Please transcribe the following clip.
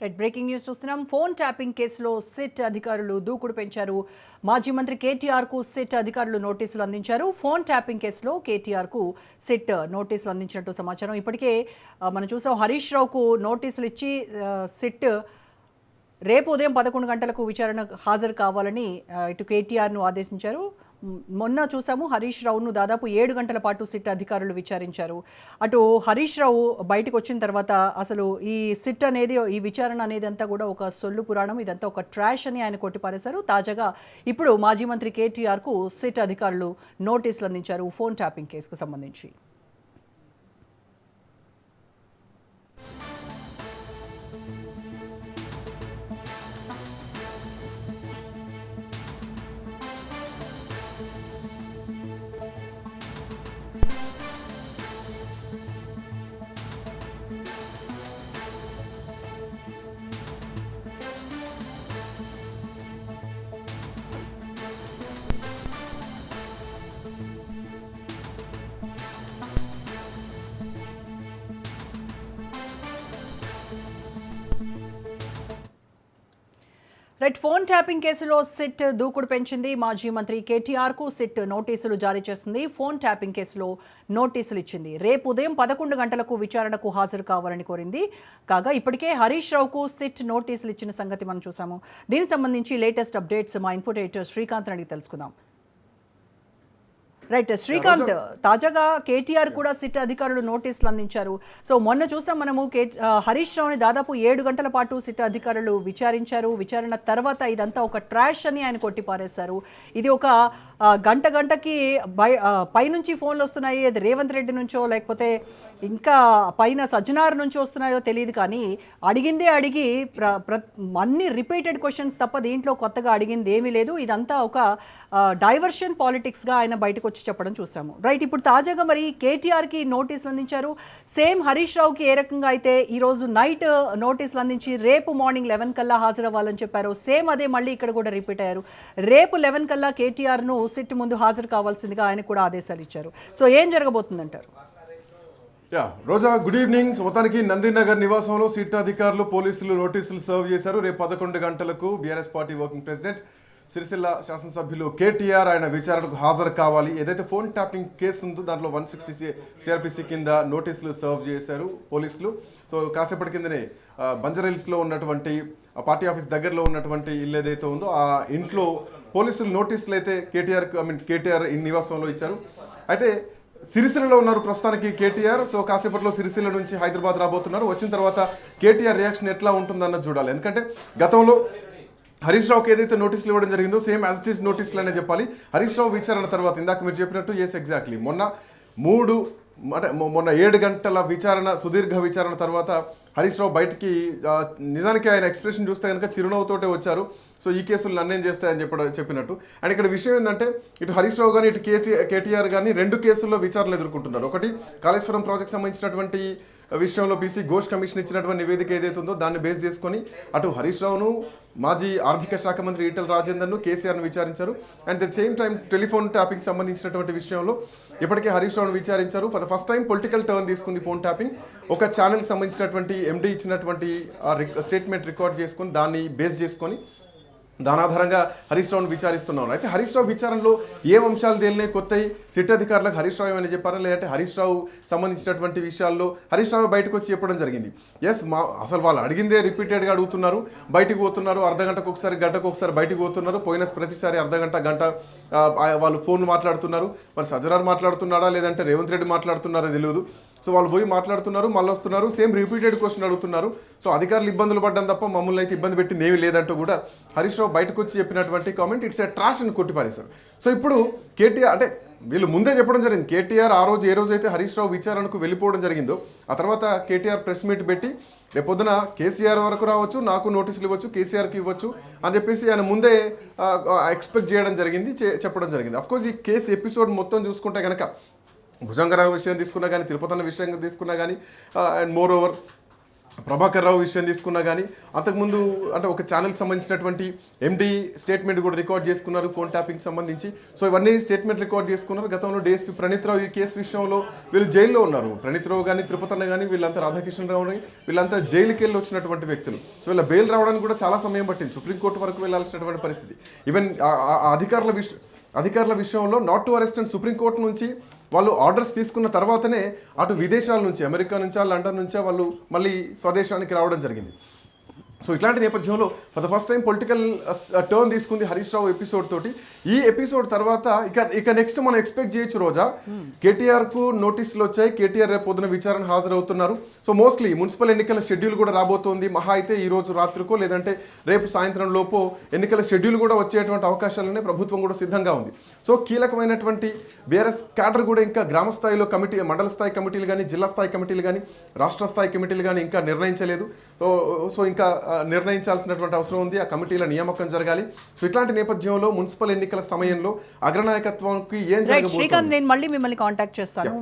Right breaking news చూస్తున్నాం. Phone tapping కేసులో SIT అధికారులు దూకుడు పెంచారు. మాజీ మంత్రి కేటీఆర్కు సిట్ అధికారులు నోటీసులు అందించారు. ఫోన్ ట్యాపింగ్ కేసులో కేటీఆర్కు సిట్ నోటీసులు అందించినట్టు సమాచారం. ఇప్పటికే మనం చూసాం, హరీష్ రావుకు నోటీసులు ఇచ్చి సిట్ రేపు ఉదయం 11 గంటలకు విచారణ హాజరు కావాలని ఇటు కేటీఆర్ను ఆదేశించారు. మొన్న చూసాము, హరీష్ రావును దాదాపు 7 గంటల పాటు సిట్ అధికారులు విచారించారు. అటు హరీష్ రావు బయటకు వచ్చిన తర్వాత అసలు ఈ సిట్ అనేది, ఈ విచారణ అనేది అంతా కూడా ఒక సొల్లు పురాణం, ఇదంతా ఒక ట్రాష్ అని ఆయన కొట్టిపారేశారు. తాజాగా ఇప్పుడు మాజీ మంత్రి కేటీఆర్కు సిట్ అధికారులు నోటీసులు అందించారు ఫోన్ ట్యాపింగ్ కేసుకు సంబంధించి. రైట్, ఫోన్ ట్యాపింగ్ కేసులో సిట్ దూకుడు పెంచింది. మాజీ మంత్రి కేటీఆర్కు సిట్ నోటీసులు జారీ చేసింది. ఫోన్ ట్యాపింగ్ కేసులో నోటీసులు ఇచ్చింది. రేపు ఉదయం 11 గంటలకు విచారణకు హాజరు కావాలని కోరింది. కాగా ఇప్పటికే హరీష్ రావుకు సిట్ నోటీసులు ఇచ్చిన సంగతి మనం చూసాము. దీనికి సంబంధించి లేటెస్ట్ అప్డేట్స్ మా ఇన్పుట్ ఎడిటర్ శ్రీకాంత్ అడిగి తెలుసుకుందాం. రైట్ శ్రీకాంత్, తాజాగా కేటీఆర్ కూడా సిట్ అధికారులు నోటీసులు అందించారు. సో మొన్న చూసాం మనము, హరీష్ రావుని దాదాపు 7 గంటల పాటు సిట్ అధికారులు విచారించారు. విచారణ తర్వాత ఇదంతా ఒక ట్రాష్ అని ఆయన కొట్టిపారేశారు. ఇది ఒక గంటకి పైనుంచి ఫోన్లు వస్తున్నాయి, అది రేవంత్ రెడ్డి నుంచో లేకపోతే ఇంకా పైన సజ్జనార్ నుంచి వస్తున్నాయో తెలియదు, కానీ అడిగిందే అడిగి అన్ని రిపీటెడ్ క్వశ్చన్స్ తప్ప దీంట్లో కొత్తగా అడిగింది ఏమీ లేదు. ఇదంతా ఒక డైవర్షన్ పాలిటిక్స్గా ఆయన బయటకు వచ్చి చెప్పడం చూసాము. రైట్, ఇప్పుడు తాజాగా మరి కేటీఆర్కి నోటీసులు అందించారు. సేమ్ హరీష్ రావుకి ఏ రకంగా అయితే ఈరోజు నైట్ నోటీసులు అందించి రేపు మార్నింగ్ 11 కల్లా హాజరవ్వాలని చెప్పారు, సేమ్ అదే మళ్ళీ ఇక్కడ కూడా రిపీట్ అయ్యారు. రేపు 11 కల్లా కేటీఆర్ను సిట్ ముందు హాజరు కావాల్సిందిగా ఆయన కూడా ఆదేశాలు ఇచ్చారు. సో ఏం జరగబోతుందంటారు? రోజా, గుడ్ ఈవినింగ్. మొత్తానికి నందినగర్ నివాసంలో సిట్ అధికారులు పోలీసులు నోటీసులు సర్వ్ చేశారు. రేపు 11 గంటలకు BRS party working president Sircilla శాసనసభ్యులు కేటీఆర్ ఆయన విచారణకు హాజరు కావాలి. ఏదైతే ఫోన్ ట్యాపింగ్ కేసు ఉందో దాంట్లో 160 సిఆర్పిసి కింద నోటీసులు సర్వ్ చేశారు పోలీసులు. సో కాసేపటి కిందనే బంజారాహిల్స్లో ఉన్నటువంటి పార్టీ ఆఫీస్ దగ్గరలో ఉన్నటువంటి ఇల్లు ఏదైతే ఉందో ఆ ఇంట్లో పోలీసులు నోటీసులు అయితే కేటీఆర్ నివాసంలో ఇచ్చారు. అయితే సిరిసిల్లలో ఉన్నారు ప్రస్తుతానికి కేటీఆర్. సో కాసేపట్లో సిరిసిల్ల నుంచి హైదరాబాద్ రాబోతున్నారు. వచ్చిన తర్వాత కేటీఆర్ రియాక్షన్ ఎట్లా ఉంటుందన్నది చూడాలి. ఎందుకంటే గతంలో హరీష్ రావుకి ఏదైతే నోటీసులు ఇవ్వడం జరిగిందో సేమ్ యాజ్ ఇట్ ఈస్ నోటీసులు అనే చెప్పాలి. హరీష్ రావు విచారణ తర్వాత ఇందాక మీరు చెప్పినట్టు ఎగ్జాక్ట్లీ మొన్న 7 గంటల విచారణ, సుదీర్ఘ విచారణ తర్వాత హరీష్ రావు బయటికి నిజానికి ఆయన ఎక్స్ప్రెషన్ చూస్తే కనుక చిరునవ్వుతోటే వచ్చారు. సో ఈ కేసులు నన్నేం చేస్తాయని చెప్పినట్టు. అండ్ ఇక్కడ విషయం ఏంటంటే, ఇటు హరీష్ రావు కానీ ఇటు కేటీఆర్ కానీ 2 కేసుల్లో విచారణలు ఎదుర్కొంటున్నారు. ఒకటి కాళేశ్వరం ప్రాజెక్ట్ సంబంధించినటువంటి విషయంలో బీసీ ఘోష్ కమిషన్ ఇచ్చినటువంటి నివేదిక ఏదైతే ఉందో దాన్ని బేస్ చేసుకొని అటు హరీష్ రావును, మాజీ ఆర్థిక శాఖ మంత్రి ఈటెల రాజేందర్ను, కేసీఆర్ను విచారించారు. And the same time telephone tapping సంబంధించినటువంటి విషయంలో ఇప్పటికే హరీష్ రావును విచారించారు. For the first time political turn తీసుకుంది ఫోన్ ట్యాపింగ్. ఒక ఛానల్కి సంబంధించినటువంటి ఎండీ ఇచ్చినటువంటి స్టేట్మెంట్ రికార్డ్ చేసుకొని దాన్ని బేస్ చేసుకొని దాని ఆధారంగా హరీష్ రావును విచారిస్తున్నాను. అయితే హరీష్ రావు విచారణలో ఏ అంశాలు తేలినాయి కొత్తవి? సిట్ అధికారులకు హరీష్ రావు ఏమైనా చెప్పారా, లేదంటే హరీష్ రావు సంబంధించినటువంటి విషయాల్లో హరీష్ రావు బయటకు వచ్చి చెప్పడం జరిగింది. అసలు వాళ్ళు అడిగిందే రిపీటెడ్గా అడుగుతున్నారు, బయటకు పోతున్నారు, అర్ధగంటకు ఒకసారి గంటకు ఒకసారి బయటకు పోతున్నారు. పోయిన ప్రతిసారి గంట వాళ్ళు ఫోన్ మాట్లాడుతున్నారు. మరి సజ్జనార్ మాట్లాడుతున్నాడా లేదంటే రేవంత్ రెడ్డి మాట్లాడుతున్నారో తెలియదు. సో వాళ్ళు పోయి మాట్లాడుతున్నారు, మళ్ళీ వస్తున్నారు, సేమ్ రిపీటెడ్ క్వశ్చన్ అడుగుతున్నారు. సో అధికారులు ఇబ్బందులు పడ్డం తప్ప మమ్మల్ని అయితే ఇబ్బంది పెట్టింది ఏమీ లేదంటూ కూడా హరీష్ రావు బయటకు వచ్చి చెప్పినటువంటి కామెంట్ ఇట్స్ ఏ ట్రాష్ అని కొట్టిపారేశారు. సో ఇప్పుడు కేటీఆర్ అంటే వీళ్ళు ముందే చెప్పడం జరిగింది. కేటీఆర్ ఏ రోజైతే హరీష్ రావు విచారణకు వెళ్ళిపోవడం జరిగిందో ఆ తర్వాత కేటీఆర్ ప్రెస్ మీట్ పెట్టి రేపొద్దున కేసీఆర్ వరకు రావచ్చు, నాకు నోటీసులు ఇవ్వచ్చు, కేసీఆర్కి ఇవ్వచ్చు అని చెప్పేసి ఆయన ముందే ఎక్స్పెక్ట్ చేయడం జరిగింది, చెప్పడం జరిగింది. అఫ్కోర్స్ ఈ కేసు ఎపిసోడ్ మొత్తం చూసుకుంటే కనుక భుజంగరావు విషయం తీసుకున్నా కానీ, తిరుపతి అన్న విషయం తీసుకున్నా కానీ, and more over Prabhakar Rao విషయం తీసుకున్నా కానీ అంతకుముందు అంటే ఒక ఛానల్ సంబంధించినటువంటి ఎండి స్టేట్మెంట్ కూడా రికార్డ్ చేసుకున్నారు ఫోన్ ట్యాపింగ్ సంబంధించి. సో ఇవన్నీ స్టేట్మెంట్ రికార్డ్ చేసుకున్నారు. గతంలో డిఎస్పీ ప్రణీత్ రావు ఈ కేసు విషయంలో వీళ్ళు జైల్లో ఉన్నారు. ప్రణీత్ రావు కానీ తిరుపతన్న కానీ వీళ్ళంతా రాధాకృష్ణ రావు కానీ వీళ్ళంతా జైలుకి వెళ్ళి వచ్చినటువంటి వ్యక్తులు. సో వీళ్ళ బెయిల్ రావడానికి కూడా చాలా సమయం పట్టింది. సుప్రీంకోర్టు వరకు వెళ్ళాల్సినటువంటి పరిస్థితి. ఈవెన్ అధికారుల విషయంలో not to arrest and supreme court నుంచి వాళ్ళు ఆర్డర్స్ తీసుకున్న తర్వాతనే అటు విదేశాల నుంచి అమెరికా నుంచా లండన్ నుంచా వాళ్ళు మళ్ళీ స్వదేశానికి రావడం జరిగింది. సో ఇట్లాంటి నేపథ్యంలో for the first time political turn తీసుకుంది హరీష్ రావు ఎపిసోడ్ తోటి. ఈ ఎపిసోడ్ తర్వాత ఇక నెక్స్ట్ మనం ఎక్స్పెక్ట్ చేయొచ్చు రోజా కేటీఆర్కు నోటీసులు వచ్చాయి. కేటీఆర్ రేపు పొద్దున విచారణ హాజరవుతున్నారు. సో మోస్ట్లీ మున్సిపల్ ఎన్నికల షెడ్యూల్ కూడా రాబోతోంది. మహా అయితే ఈ రోజు రాత్రికో లేదంటే రేపు సాయంత్రం లోపో ఎన్నికల షెడ్యూల్ కూడా వచ్చేటువంటి అవకాశాలనే ప్రభుత్వం కూడా సిద్ధంగా ఉంది. సో కీలకమైనటువంటి బీఆర్ఎస్ క్యాడర్ కూడా ఇంకా గ్రామ స్థాయిలో కమిటీ, మండల స్థాయి కమిటీలు కానీ, జిల్లా స్థాయి కమిటీలు కానీ, రాష్ట్ర స్థాయి కమిటీలు కానీ ఇంకా నిర్ణయించలేదు. సో ఇంకా నిర్ణయించాల్సినటువంటి అవసరం ఉంది. ఆ కమిటీల నియామకం జరగాలి. సో ఇట్లాంటి నేపథ్యంలో మున్సిపల్ ఎన్నికల సమయంలో అగ్రనాయకత్వానికి ఏం జరగబోతోంది? శ్రీకాంత్, నేను మళ్ళీ మిమ్మల్ని కాంటాక్ట్ చేస్తాను.